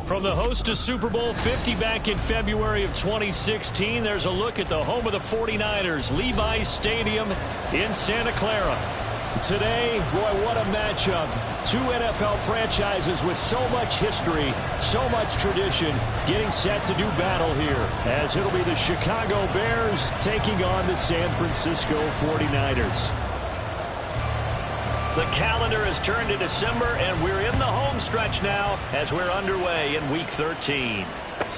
From the host to Super Bowl 50 back in February of 2016, there's a look at the home of the 49ers, Levi's Stadium in Santa Clara. Today, boy, what a matchup. Two NFL franchises with so much history, so much tradition, getting set to do battle here, as it'll be the Chicago Bears taking on the San Francisco 49ers. The calendar has turned to December, and we're in the home stretch now as we're underway in Week 13.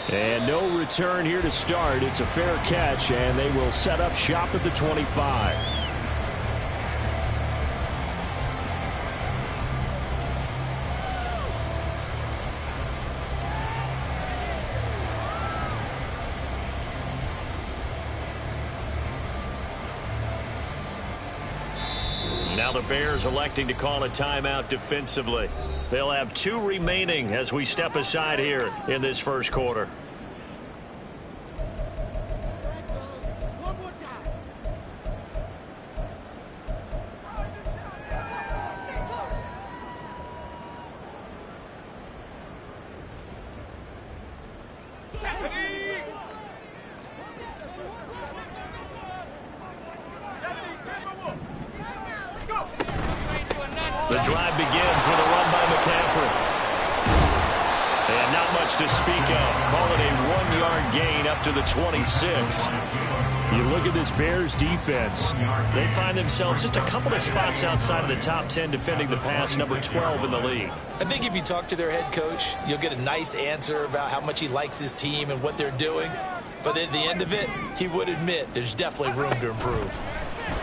And no return here to start. It's a fair catch, and they will set up shop at the 25. Now the Bears electing to call a timeout defensively. They'll have 2 remaining as we step aside here in this first quarter. The drive begins with a run by McCaffrey. And not much to speak of. Call it a 1-yard gain up to the 26. You look at this Bears defense. They find themselves just a couple of spots outside of the top 10 defending the pass, number 12 in the league. I think if you talk to their head coach, you'll get a nice answer about how much he likes his team and what they're doing. But at the end of it, he would admit there's definitely room to improve.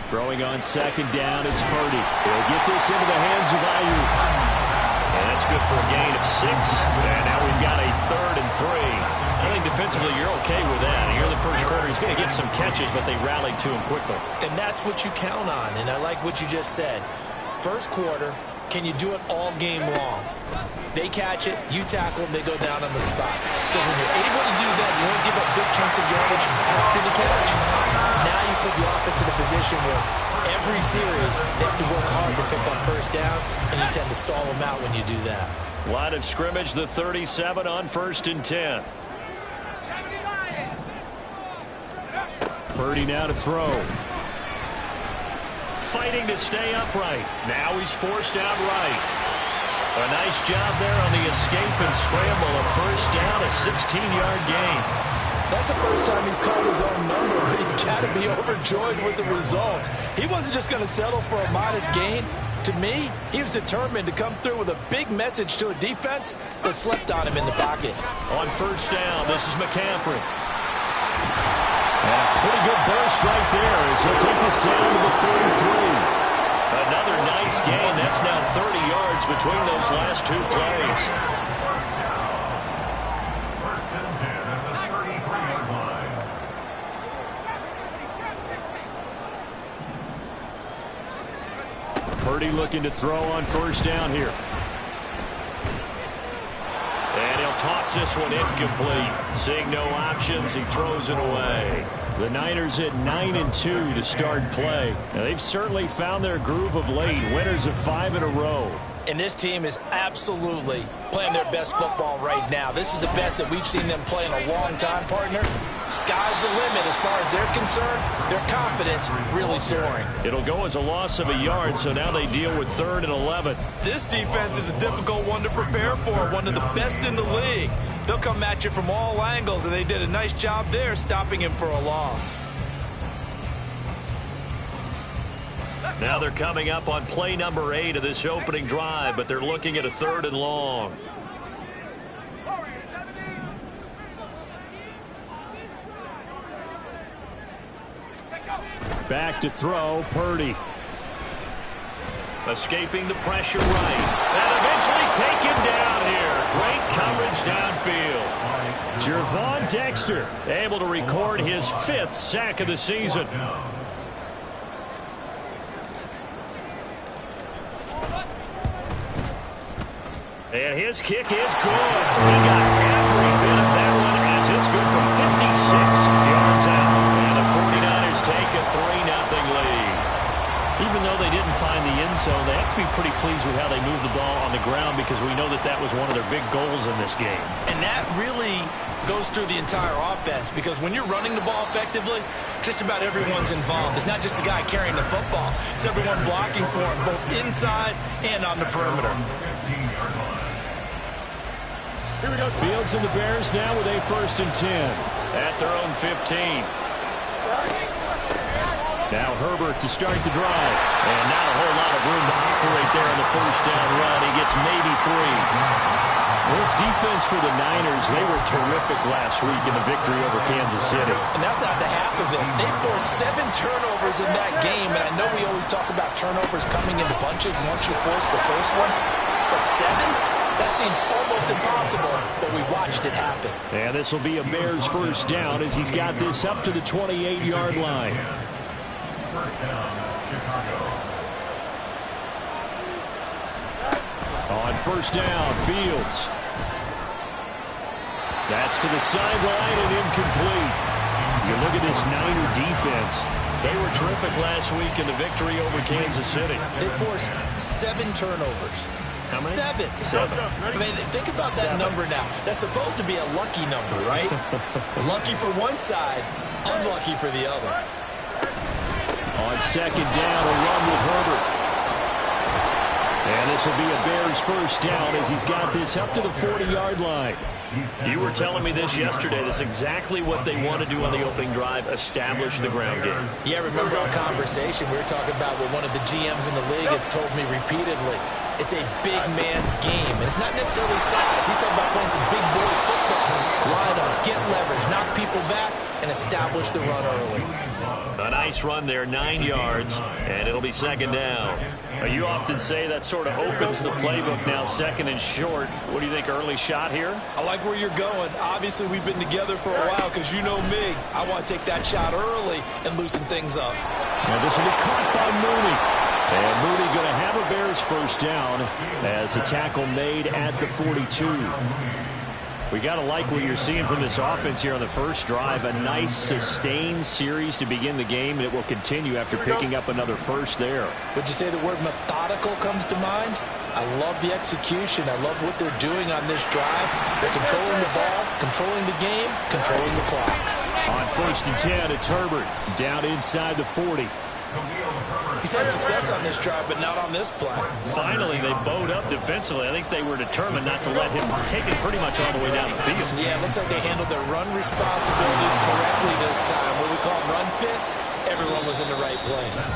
Throwing on second down, it's Purdy. He'll get this into the hands of Ayuk. And that's good for a gain of 6. And now we've got a 3rd and 3. I think defensively you're okay with that. Here in the first quarter, he's going to get some catches, but they rallied to him quickly. And that's what you count on. And I like what you just said. First quarter, can you do it all game long? They catch it, you tackle them, they go down on the spot. Because when you're able to do that, you don't give up big chunks of yardage after the catch. Now you put the offense in a position where every series they have to work hard to pick up first downs, and you tend to stall them out when you do that. Line of scrimmage, the 37 on 1st and 10. Purdy now to throw. Fighting to stay upright. Now he's forced out right. A nice job there on the escape and scramble. A first down, a 16-yard gain. That's the first time he's called his own number, but he's got to be overjoyed with the results. He wasn't just going to settle for a modest gain. To me, he was determined to come through with a big message to a defense that slept on him in the pocket. On first down, this is McCaffrey. And a pretty good burst right there as he'll take this down to the 33. Another nice gain. That's now 30 yards between those last 2 plays. First and 10 at the 33-yard line. Purdy looking to throw on first down here. And he'll toss this one incomplete. Seeing no options, he throws it away. The Niners at 9-2 to start play. Now, they've certainly found their groove of late. Winners of 5 in a row. And this team is absolutely playing their best football right now. This is the best that we've seen them play in a long time, partner. Sky's the limit as far as they're concerned. Their confidence really soaring. It'll go as a loss of a yard, so now they deal with 3rd and 11. This defense is a difficult one to prepare for, one of the best in the league. They'll come at you from all angles, and they did a nice job there stopping him for a loss. Now they're coming up on play number 8 of this opening drive, but they're looking at a 3rd and long. Back to throw, Purdy. Escaping the pressure right. And eventually taken down here. Great coverage downfield. Gervon Dexter able to record his 5th sack of the season. And his kick is good. He got every bit of that one as it's good from 56 yards out. And the 49ers take a 3-0 lead. Even though they didn't find the end end zone. They have to be pretty pleased with how they moved the ball on the ground because we know that that was one of their big goals in this game. And that really goes through the entire offense because when you're running the ball effectively, just about everyone's involved. It's not just the guy carrying the football. It's everyone blocking for him, both inside and on the perimeter. Here we go. Fields and the Bears now with a 1st and 10 at their own 15. Now Herbert to start the drive. And not a whole lot of room to operate there on the 1st down run. He gets maybe 3. This defense for the Niners, they were terrific last week in the victory over Kansas City. And that's not the half of it. They forced 7 turnovers in that game. And I know we always talk about turnovers coming in bunches once you force the first one. But 7? That seems almost impossible, but we watched it happen. And this will be a Bears 1st down as he's got this up to the 28-yard line. 1st down, Chicago. On 1st down, Fields. That's to the sideline and incomplete. You look at this Niner defense. They were terrific last week in the victory over Kansas City. They forced 7 turnovers. How many? 7. I mean, think about that number now. That's supposed to be a lucky number, right? Lucky for one side, unlucky for the other. On 2nd down, a run with Herbert. And this will be a Bears 1st down as he's got this up to the 40-yard line. You were telling me this yesterday. That's exactly what they want to do on the opening drive, establish the ground game. Yeah, remember our conversation? We were talking about what one of the GMs in the league has told me repeatedly. It's a big man's game, and it's not necessarily size. He's talking about playing some big boy football. Line up, get leverage, knock people back, and establish the run early. A nice run there, 9 yards, and it'll be 2nd down. You often say that sort of opens the playbook now, 2nd and short. What do you think, early shot here? I like where you're going. Obviously, we've been together for a while because you know me. I want to take that shot early and loosen things up. Now this will be caught by Mooney. And Mooney going to have a Bears 1st down as a tackle made at the 42. We got to like what you're seeing from this offense here on the 1st drive. A nice sustained series to begin the game, and it will continue after picking up another 1st there. Would you say the word methodical comes to mind? I love the execution. I love what they're doing on this drive. They're controlling the ball, controlling the game, controlling the clock. On 1st and 10, it's Herbert down inside the 40. He's had success on this drive, but not on this play. Finally, they bowed up defensively. I think they were determined not to let him take it pretty much all the way down the field. Yeah, it looks like they handled their run responsibilities correctly this time. What we call run fits, everyone was in the right place.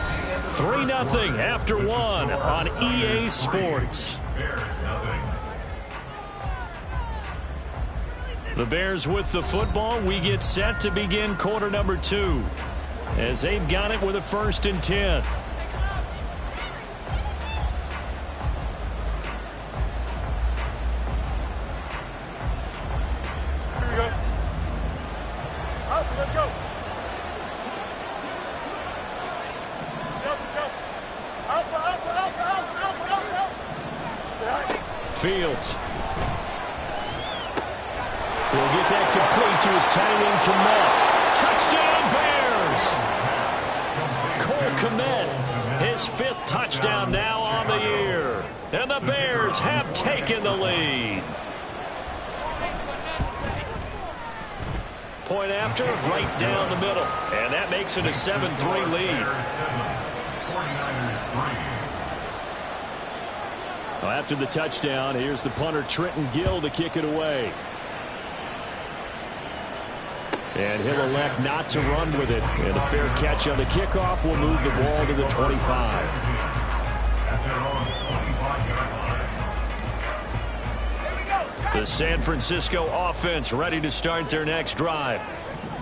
3-0 after 1 on EA Sports. The Bears with the football. We get set to begin quarter number 2 as they've got it with a 1st and 10. Fields. He'll get that complete to his tight end, Kmet. Touchdown, Bears! Cole Kmet, his 5th touchdown now on the year. And the Bears have taken the lead. Point after, right down the middle. And that makes it a 7-3 lead. Well, after the touchdown, here's the punter, Trenton Gill, to kick it away. And he'll elect not to run with it. And a fair catch on the kickoff will move the ball to the 25. The San Francisco offense ready to start their next drive.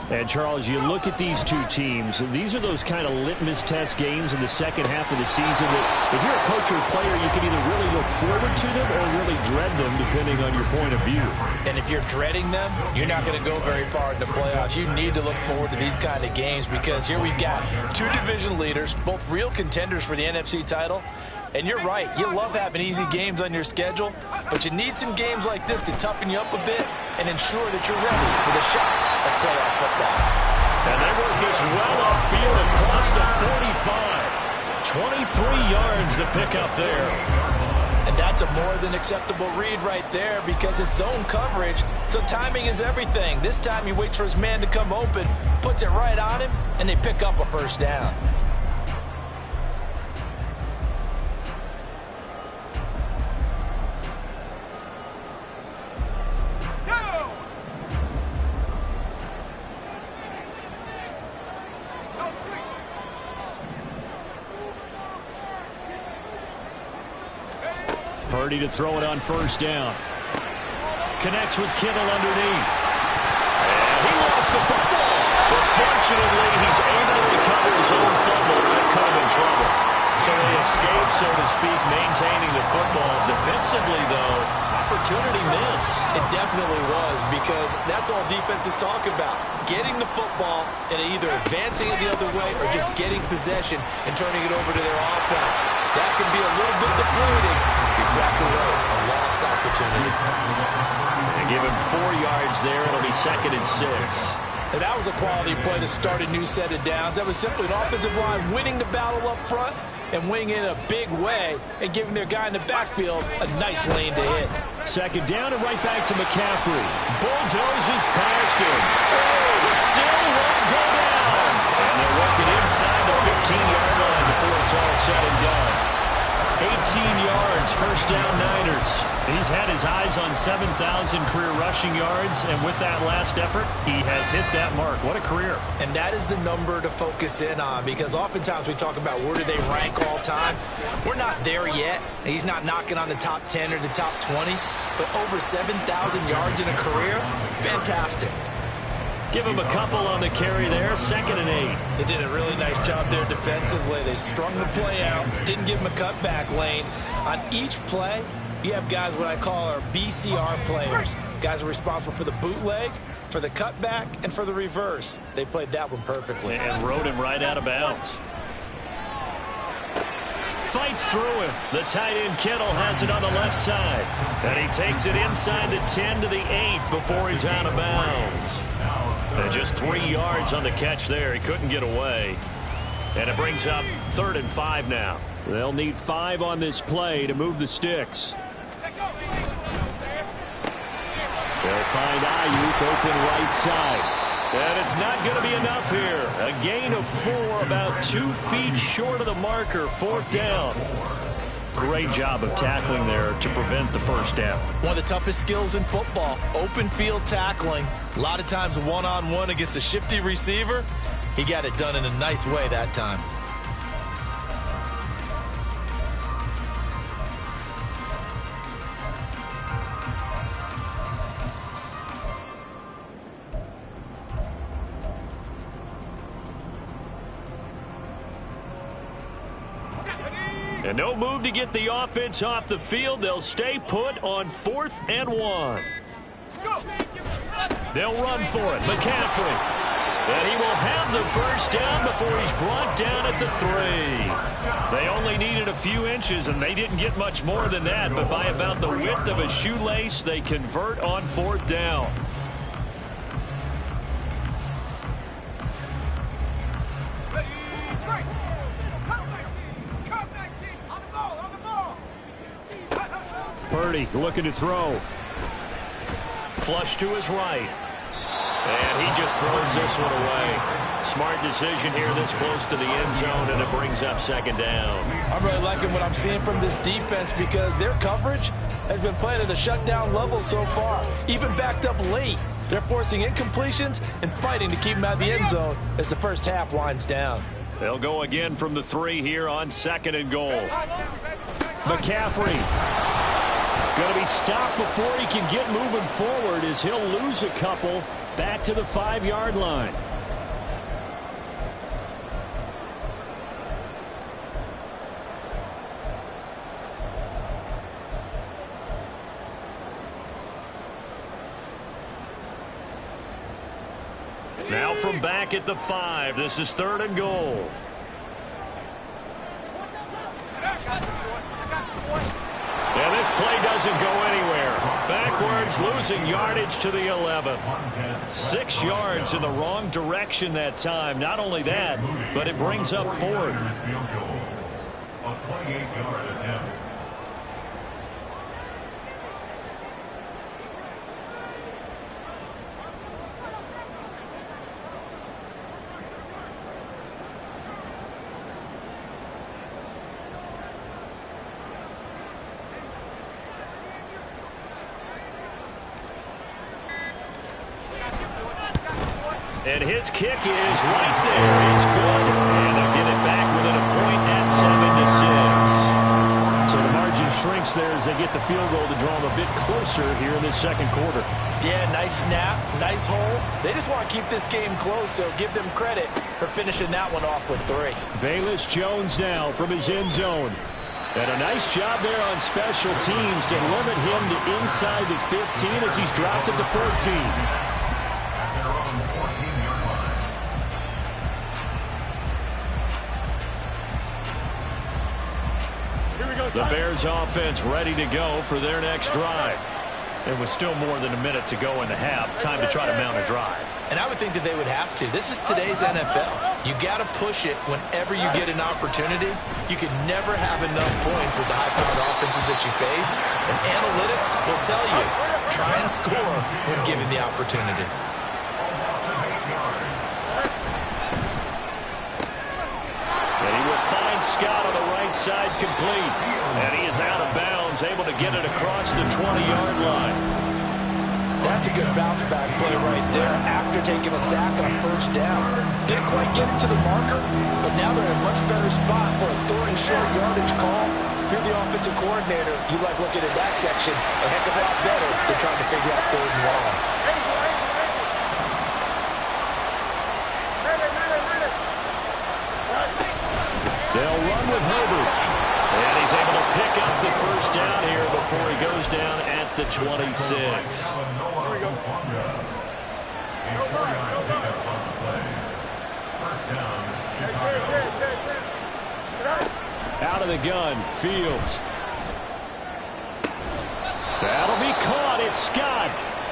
And, Charles, you look at these two teams, these are those kind of litmus test games in the second half of the season that if you're a coach or a player, you can either really look forward to them or really dread them, depending on your point of view. And if you're dreading them, you're not going to go very far in the playoffs. You need to look forward to these kind of games because here we've got 2 division leaders, both real contenders for the NFC title. And you're right, you love having easy games on your schedule, but you need some games like this to toughen you up a bit and ensure that you're ready for the shot of playoff football. And they work this well upfield across the 45. 23 yards to pick up there. And that's a more than acceptable read right there because it's zone coverage, so timing is everything. This time he waits for his man to come open, puts it right on him, and they pick up a first down. Purdy to throw it on first down. Connects with Kittle underneath. And he lost the football. But fortunately, he's able to recover his own fumble. That could have been trouble. So they escape, so to speak, maintaining the football. Defensively, though, opportunity missed. It definitely was, because that's all defenses talk about. Getting the football and either advancing it the other way or just getting possession and turning it over to their offense. That can be a little bit deflating. Exactly right. A lost opportunity. They give him 4 yards there. It'll be 2nd and 6. And that was a quality play to start a new set of downs. That was simply an offensive line winning the battle up front and winning in a big way and giving their guy in the backfield a nice lane to hit. 2nd down and right back to McCaffrey. Bulldozes past him. Oh, it still won't go down. And they're working inside the 15-yard line before it's all said and done. 18 yards, first down Niners. He's had his eyes on 7,000 career rushing yards, and with that last effort, he has hit that mark. What a career. And that is the number to focus in on, because oftentimes we talk about where do they rank all time. We're not there yet. He's not knocking on the top 10 or the top 20, but over 7,000 yards in a career, fantastic. Give him a couple on the carry there, 2nd and 8. They did a really nice job there defensively. They strung the play out, didn't give him a cutback lane. On each play, you have guys what I call our BCR players. Guys are responsible for the bootleg, for the cutback, and for the reverse. They played that one perfectly. And rode him right out of bounds. Fights through him. The tight end Kittle has it on the left side. And he takes it inside the 10 to the 8 before he's out of bounds. And just 3 yards on the catch there. He couldn't get away. And it brings up 3rd and 5 now. They'll need 5 on this play to move the sticks. They'll find Ayuk open right side. And it's not going to be enough here. A gain of 4, about 2 feet short of the marker, 4th down. Great job of tackling there to prevent the first down. One of the toughest skills in football, open field tackling. A lot of times one-on-one against a shifty receiver. He got it done in a nice way that time. And no move to get the offense off the field. They'll stay put on 4th and 1. They'll run for it. McCaffrey. And he will have the first down before he's brought down at the 3. They only needed a few inches, and they didn't get much more than that. But by about the width of a shoelace, they convert on 4th down. Purdy looking to throw. Flush to his right. And he just throws this one away. Smart decision here this close to the end zone, and it brings up 2nd down. I'm really liking what I'm seeing from this defense because their coverage has been playing at a shutdown level so far. Even backed up late, they're forcing incompletions and fighting to keep them out of the end zone as the first half winds down. They'll go again from the 3 here on 2nd and goal. McCaffrey. Going to be stopped before he can get moving forward as he'll lose a couple back to the 5-yard line. Now from back at the 5, this is 3rd and goal. And this play doesn't go anywhere. Backwards, losing yardage to the 11. 6 yards in the wrong direction that time. Not only that, but it brings up 4th. A 28-yard attempt. And his kick is right there. It's good. And they'll get it back within a point at 7-6. So the margin shrinks there as they get the field goal to draw them a bit closer here in this second quarter. Yeah, nice snap, nice hole. They just want to keep this game close, so give them credit for finishing that one off with 3. Velus Jones now from his end zone. And a nice job there on special teams to limit him to inside the 15 as he's dropped at the 14. The Bears offense ready to go for their next drive. There was still more than a minute to go in the half. Time to try to mount a drive. And I would think that they would have to. This is today's NFL. You got to push it whenever you get an opportunity. You can never have enough points with the high-powered offenses that you face. And analytics will tell you, try and score when given the opportunity. And he will find Scott on the right side complete. And he is out of bounds, able to get it across the 20-yard line. That's a good bounce-back play right there after taking a sack on first down. Didn't quite get it to the marker, but now they're in a much better spot for a third and short yardage call. If you're the offensive coordinator, you like looking at that section a heck of a lot better than trying to figure out third and long. They'll run with Herbert. And he's able to pick up the first down here before he goes down at the 26. Out of the gun, Fields. That'll be caught. It's Scott.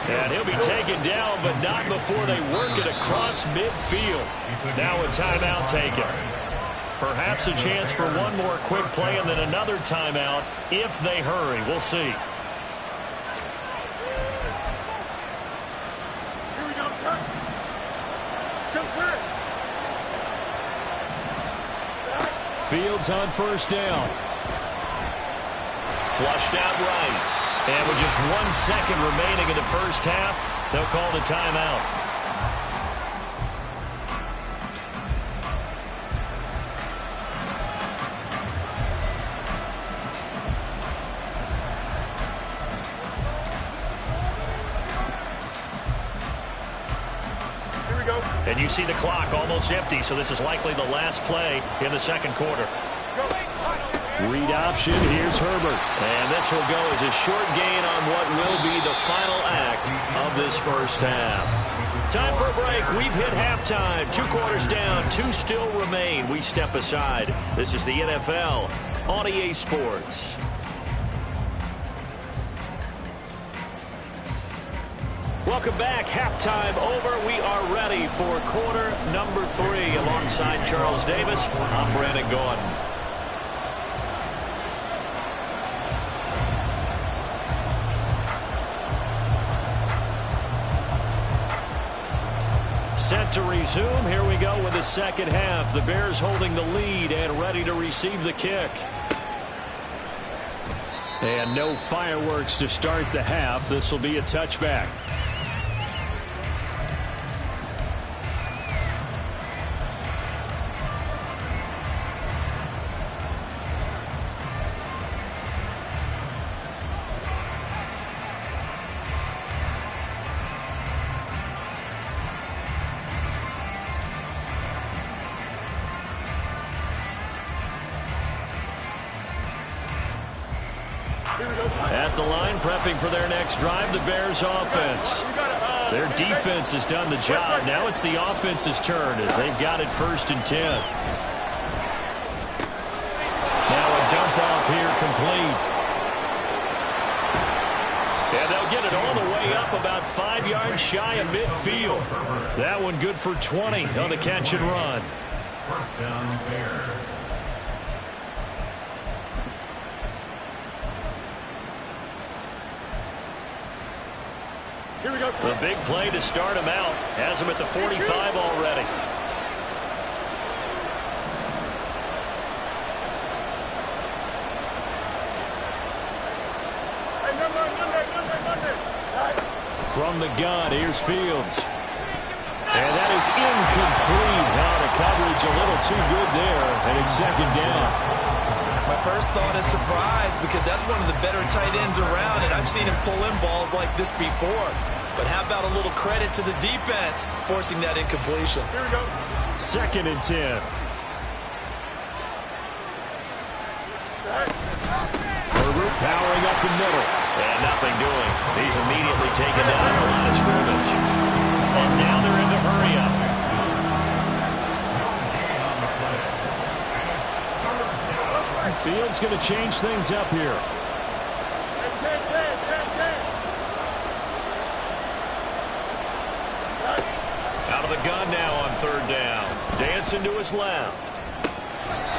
And he'll be taken down, but not before they work it across midfield. Now a timeout taken. Perhaps a chance for one more quick play and then another timeout if they hurry. We'll see. Fields on first down. Flushed out right. And with just 1 second remaining in the first half, they'll call the timeout. And you see the clock almost empty, so this is likely the last play in the second quarter. Read option, here's Herbert. And this will go as a short gain on what will be the final act of this first half. Time for a break. We've hit halftime. 2 quarters down, 2 still remain. We step aside. This is the NFL on EA Sports. Welcome back. Halftime over. We are ready for quarter number 3. Alongside Charles Davis, I'm Brandon Gaudin. Set to resume. Here we go with the second half. The Bears holding the lead and ready to receive the kick. And no fireworks to start the half. This will be a touchback. At the line, prepping for their next drive, the Bears offense. Their defense has done the job. Now it's the offense's turn as they've got it 1st and 10. Now a dump off here complete. And they'll get it all the way up about 5 yards shy of midfield. That one good for 20 on the catch and run. First down, Bears. The big play to start him out. Has him at the 45 already. From the gun, here's Fields. And that is incomplete. Now the coverage a little too good there, and it's second down. My first thought is surprise because that's one of the better tight ends around, and I've seen him pull in balls like this before. But how about a little credit to the defense forcing that incompletion? Here we go. Second and 10. Herbert powering up the middle. And nothing doing. He's immediately taken down at the line of scrimmage. And now they're in the hurry up. Fields going to change things up here. Out of the gun now on third down. Dancing to his left.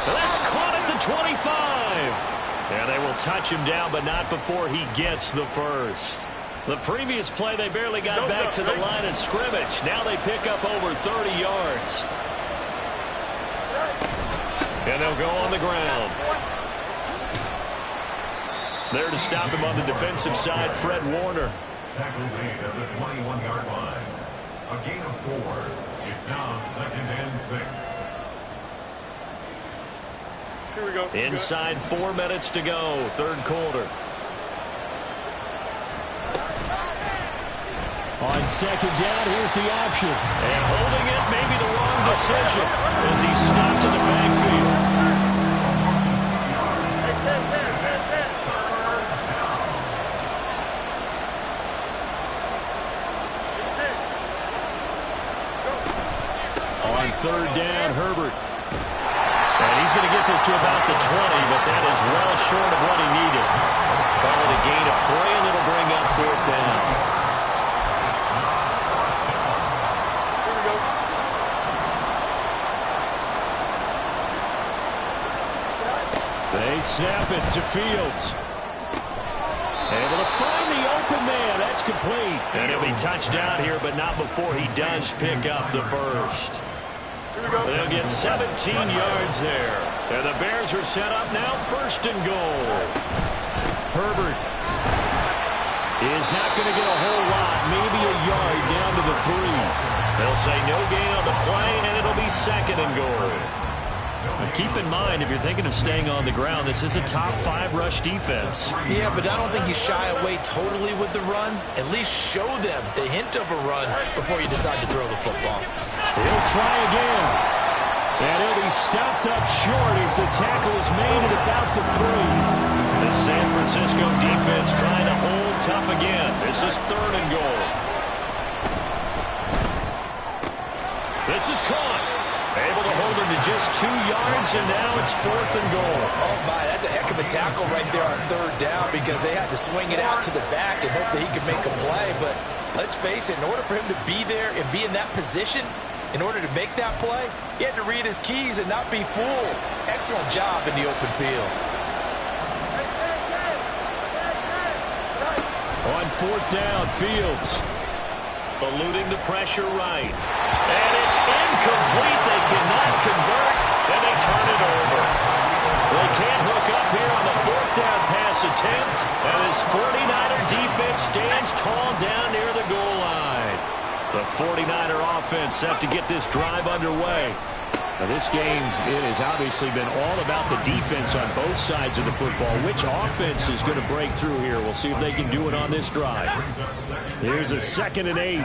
That's caught at the 25. And they will touch him down, but not before he gets the first. The previous play, they barely got back to the line of scrimmage. Now they pick up over 30 yards. And they'll go on the ground. There to stop him on the defensive side, Fred Warner. Tackle made at the 21-yard line. A gain of 4. It's now 2nd and 6. Here we go. Inside 4 minutes to go, third quarter. On second down, here's the option. And holding it may be the wrong decision as he's stopped in the backfield. On third down, Herbert. And he's going to get this to about the 20, but that is well short of what he needed. Call it a gain of 3, and it'll bring up fourth down. Here we go. They snap it to Fields. Able to find the open man. That's complete. And he'll be touched down here, but not before he does pick up the first. They'll get 17 yards there. And the Bears are set up now, first and goal. Herbert is not going to get a whole lot, maybe a yard down to the 3. They'll say no gain on the play, and it'll be second and goal. Now keep in mind, if you're thinking of staying on the ground, this is a top 5 rush defense. Yeah, but I don't think you shy away totally with the run. At least show them the hint of a run before you decide to throw the football. He'll try again. And he'll be stopped up short as the tackle is made at about the 3. The San Francisco defense trying to hold tough again. This is third and goal. This is caught. Able to hold him to just 2 yards, and now it's fourth and goal. Oh, my, that's a heck of a tackle right there on third down because they had to swing it out to the back and hope that he could make a play. But let's face it, in order for him to be there and be in that position, in order to make that play, he had to read his keys and not be fooled. Excellent job in the open field. On fourth down, Fields eluding the pressure right. And it's incomplete. They cannot convert, and they turn it over. They can't hook up here on the fourth down pass attempt, and this 49er defense stands tall down near the goal line. The 49er offense set to get this drive underway. Now this game, it has obviously been all about the defense on both sides of the football. Which offense is going to break through here? We'll see if they can do it on this drive. Here's a 2nd and 8.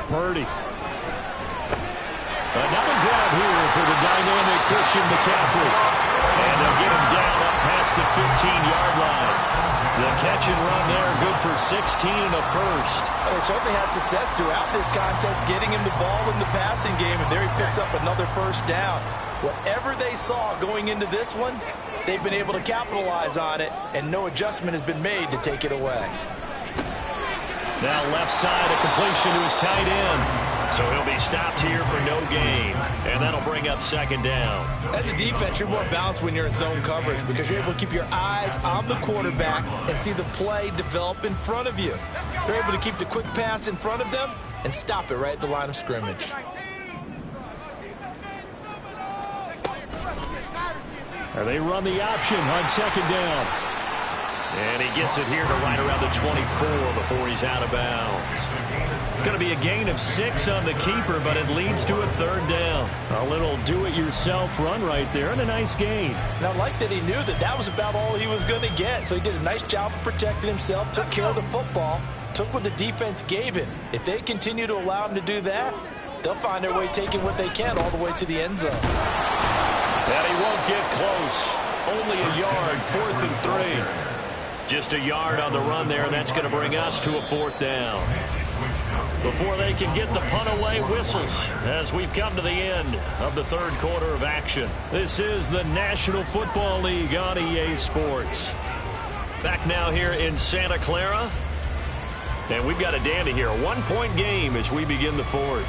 Purdy. Another grab here for the dynamic Christian McCaffrey. And they'll get him down up past the 15-yard line. The catch and run there, good for 16 and a first. They certainly had success throughout this contest, getting him the ball in the passing game, and there he picks up another first down. Whatever they saw going into this one, they've been able to capitalize on it, and no adjustment has been made to take it away. Now left side, a completion to his tight end. So he'll be stopped here for no gain. And that'll bring up second down. As a defense, you're more balanced when you're in zone coverage because you're able to keep your eyes on the quarterback and see the play develop in front of you. They're able to keep the quick pass in front of them and stop it right at the line of scrimmage. They run the option on second down. And he gets it here to right around the 24 before he's out of bounds. It's going to be a gain of 6 on the keeper, but it leads to a third down. A little do-it-yourself run right there and a nice gain. And I like that he knew that that was about all he was going to get. So he did a nice job of protecting himself, took care of the football, took what the defense gave him. If they continue to allow him to do that, they'll find their way taking what they can all the way to the end zone. And he won't get close. Only a yard, 4th and 3. Just a yard on the run there, and that's going to bring us to a 4th down. Before they can get the punt away, whistles as we've come to the end of the third quarter of action. This is the National Football League on EA Sports. Back now here in Santa Clara. And we've got a dandy here. A 1-point game as we begin the 4th.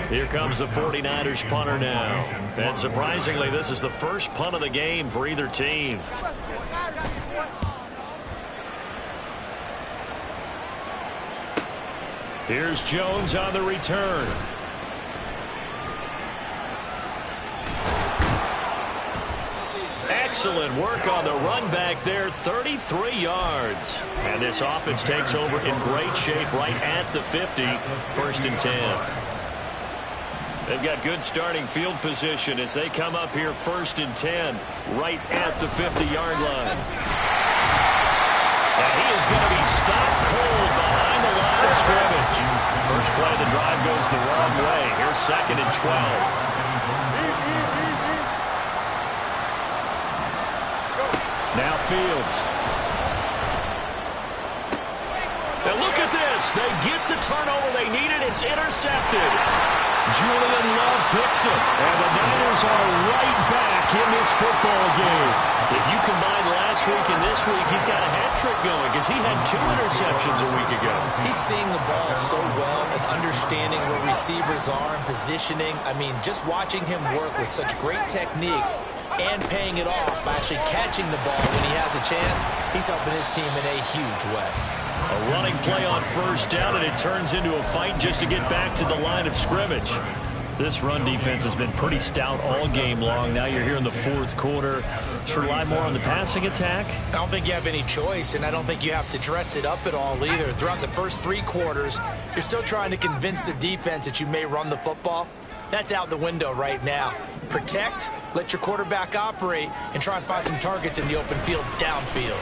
Here comes the 49ers punter now. And surprisingly, this is the first punt of the game for either team. Here's Jones on the return. Excellent work on the run back there, 33 yards. And this offense takes over in great shape right at the 50, 1st and 10. They've got good starting field position as they come up here 1st and 10 right at the 50-yard line. And he is going to be stopped cold behind the line of scrimmage. First play of the drive goes the wrong way. Here's 2nd and 12. Now Fields. And look at this. They get the turnover they needed. It's intercepted. Julian Love picks it. And the Niners are right back in this football game. If you combine last week and this week, he's got a hat trick going because he had 2 interceptions a week ago. He's seeing the ball so well and understanding where receivers are and positioning. I mean, just watching him work with such great technique and paying it off by actually catching the ball when he has a chance, he's helping his team in a huge way. A running play on 1st down, and it turns into a fight just to get back to the line of scrimmage. This run defense has been pretty stout all game long. Now you're here in the 4th quarter. Just rely more on the passing attack? I don't think you have any choice, and I don't think you have to dress it up at all either. Throughout the first 3 quarters, you're still trying to convince the defense that you may run the football. That's out the window right now. Protect, let your quarterback operate, and try and find some targets in the open field downfield.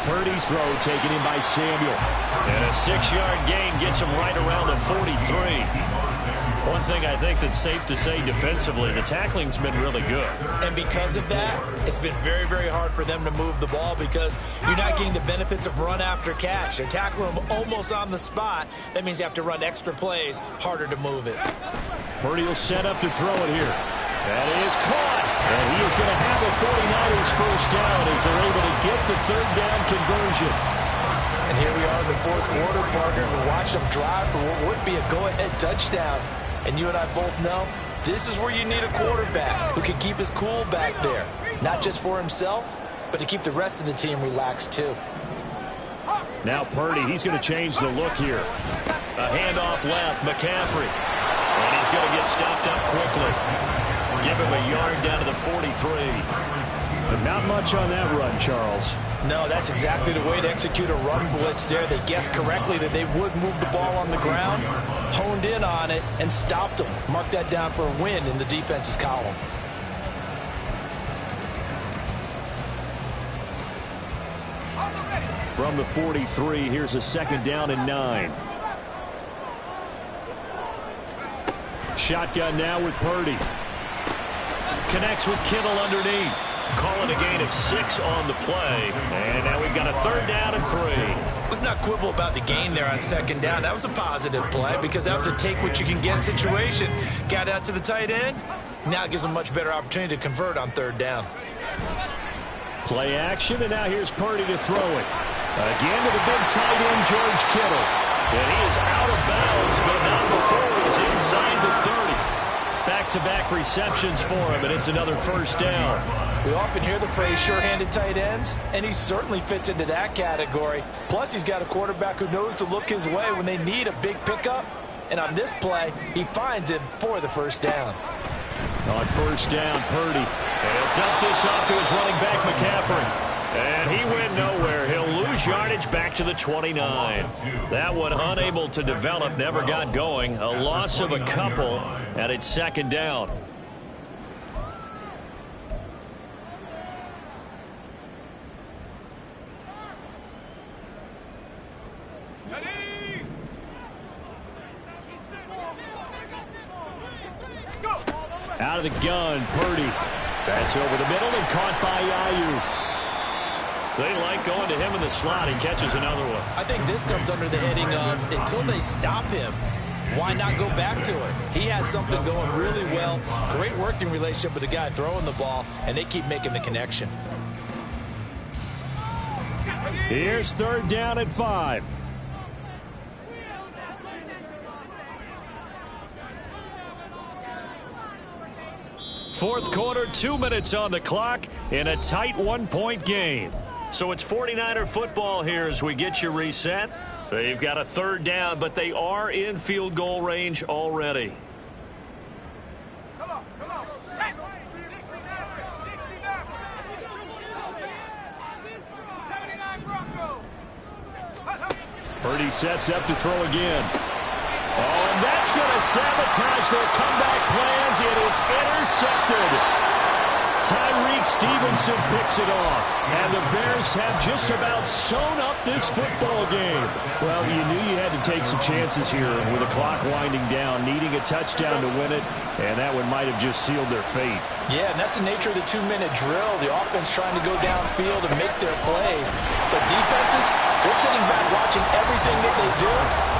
Purdy's throw taken in by Samuel. And a 6-yard gain gets him right around the 43. One thing I think that's safe to say defensively, the tackling's been really good. And because of that, it's been very, very hard for them to move the ball because you're not getting the benefits of run after catch. They're tackling them almost on the spot. That means you have to run extra plays, harder to move it. Purdy will set up to throw it here. That is caught. And he is going to have the 49ers first down as they're able to get the 3rd down conversion. And here we are in the 4th quarter, partner. We watched them drive for what would be a go-ahead touchdown. And you and I both know this is where you need a quarterback who can keep his cool back there. Not just for himself, but to keep the rest of the team relaxed too. Now Purdy, he's going to change the look here. A handoff left, McCaffrey. And he's going to get stopped up quickly. Give him a yard down to the 43. But not much on that run, Charles. No, that's exactly the way to execute a run blitz there. They guessed correctly that they would move the ball on the ground, honed in on it, and stopped them. Mark that down for a win in the defense's column. From the 43, here's a 2nd down and 9. Shotgun now with Purdy. connects with Kittle underneath. Calling a gain of 6 on the play. And now we've got a 3rd down and 3. Let's not quibble about the gain there on 2nd down. That was a positive play because that was a take-what-you-can-get situation. Got out to the tight end. Now it gives them a much better opportunity to convert on 3rd down. Play action, and now here's Purdy to throw it. Again to the big tight end, George Kittle. And he is out of bounds, but not before he's inside the 30. Back-to-back receptions for him, and it's another 1st down. We often hear the phrase sure-handed tight ends, and he certainly fits into that category. Plus, he's got a quarterback who knows to look his way when they need a big pickup. And on this play, he finds him for the 1st down. On 1st down, Purdy. And he'll dump this off to his running back, McCaffrey. And he went nowhere. He'll lose yardage back to the 29. That one unable to develop, never got going. A loss of a couple, and it's 2nd down. Out of the gun, Purdy. That's over the middle and caught by Ayuk. They like going to him in the slot. He catches another one. I think this comes under the heading of until they stop him, why not go back to it? He has something going really well. Great working relationship with the guy throwing the ball, and they keep making the connection. Here's 3rd down and 5. Fourth quarter, 2 minutes on the clock in a tight 1-point game. So it's 49er football here as we get you reset. They've got a 3rd down, but they are in field goal range already. Purdy sets up to throw again. Oh, and that's going to sabotage their comeback plans. It is intercepted. Tyreek Stevenson picks it off. And the Bears have just about sewn up this football game. Well, you knew you had to take some chances here with the clock winding down, needing a touchdown to win it, and that one might have just sealed their fate. Yeah, and that's the nature of the 2-minute drill. The offense trying to go downfield and make their plays. But defenses, they're sitting back watching everything that they do,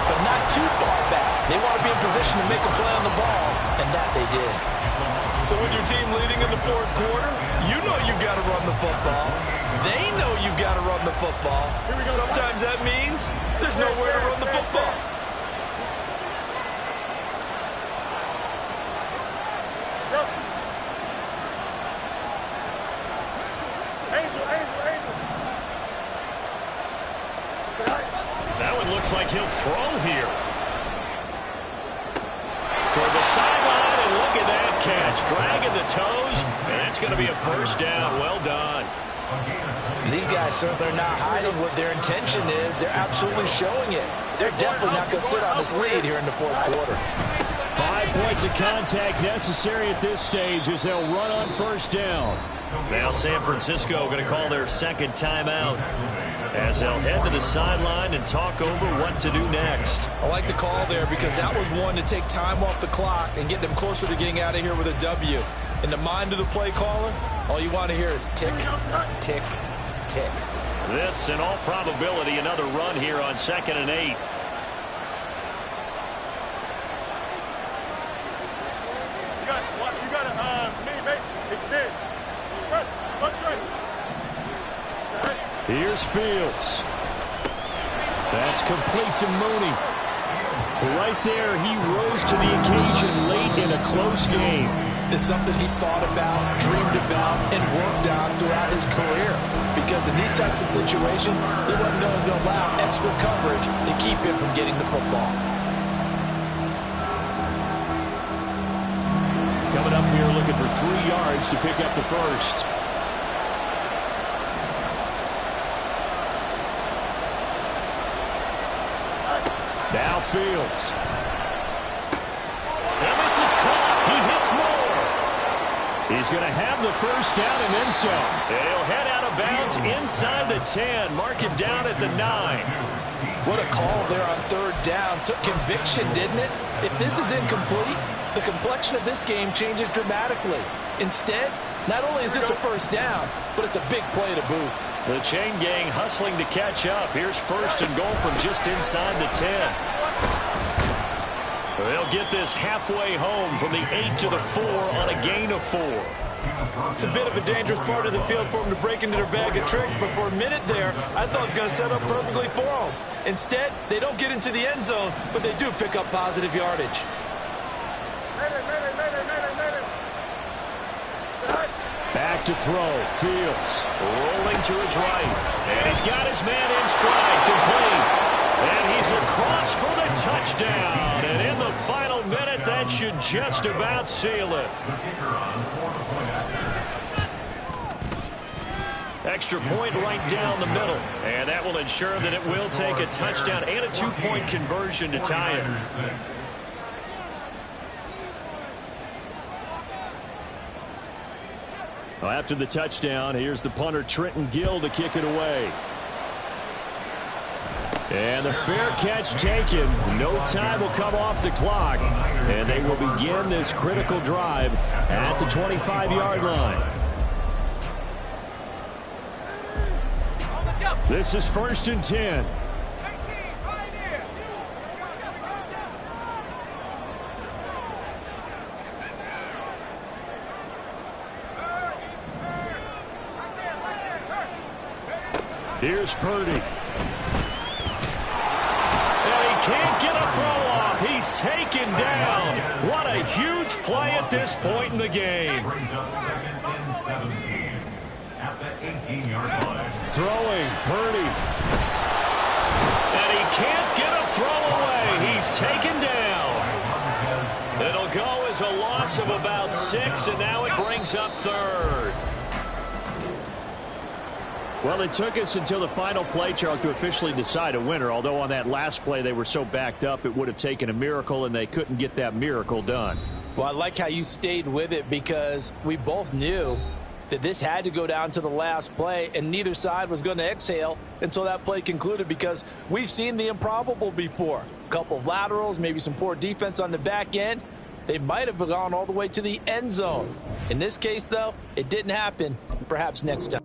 but not too far back. They want to be in position to make a play on the ball, and that they did. So with your team leading in the 4th quarter, you know you've got to run the football. They know you've got to run the football. Sometimes that means there's nowhere to run the football. That one looks like he'll throw here. Toward the sideline, and look at that catch. Dragging the toes, and that's going to be a 1st down. Well done. These guys certainly are not hiding what their intention is. They're absolutely showing it. They're definitely not going to sit on this lead here in the 4th quarter. 5 points of contact necessary at this stage as they'll run on 1st down. Now San Francisco going to call their 2nd timeout as they'll head to the sideline and talk over what to do next. I like the call there because that was one to take time off the clock and get them closer to getting out of here with a W. In the mind of the play caller, all you want to hear is tick, tick, tick. This, in all probability, another run here on 2nd and 8. Here's Fields. That's complete to Mooney. Right there, he rose to the occasion late in a close game. It's something he thought about, dreamed about, and worked on throughout his career. Because in these types of situations, he wasn't going to allow extra coverage to keep him from getting the football. Coming up here looking for 3 yards to pick up the 1st. Now Fields. And this is caught. He hits more. He's going to have the 1st down and then some. He'll head out of bounds inside the 10. Mark him down at the 9. What a call there on 3rd down. Took conviction, didn't it? If this is incomplete, the complexion of this game changes dramatically. Instead, not only is this a first down, but it's a big play to boot. The chain gang hustling to catch up. Here's first and goal from just inside the 10. They'll get this halfway home from the 8 to the 4 on a gain of 4. It's a bit of a dangerous part of the field for them to break into their bag of tricks, but for a minute there, I thought it was going to set up perfectly for them. Instead, they don't get into the end zone, but they do pick up positive yardage. Back to throw. Fields rolling to his right. And he's got his man in stride, complete. And he's across for the touchdown. And in the final minute, that should just about seal it. Extra point right down the middle. And that will ensure that it will take a touchdown and a 2-point conversion to tie it. Well, after the touchdown, here's the punter Trenton Gill to kick it away. And the fair catch taken. No time will come off the clock. And they will begin this critical drive at the 25-yard line. This is first and 10. Here's Purdy. And he can't get a throw off. He's taken down. What a huge play at this point in the game. Brings up second and 17 at the 18-yard line. Throwing, Purdy. And he can't get a throw away. He's taken down. It'll go as a loss of about 6, and now it brings up third. Well, it took us until the final play, Charles, to officially decide a winner, although on that last play they were so backed up it would have taken a miracle, and they couldn't get that miracle done. Well, I like how you stayed with it because we both knew that this had to go down to the last play, and neither side was going to exhale until that play concluded because we've seen the improbable before. A couple of laterals, maybe some poor defense on the back end. They might have gone all the way to the end zone. In this case, though, it didn't happen. Perhaps next time.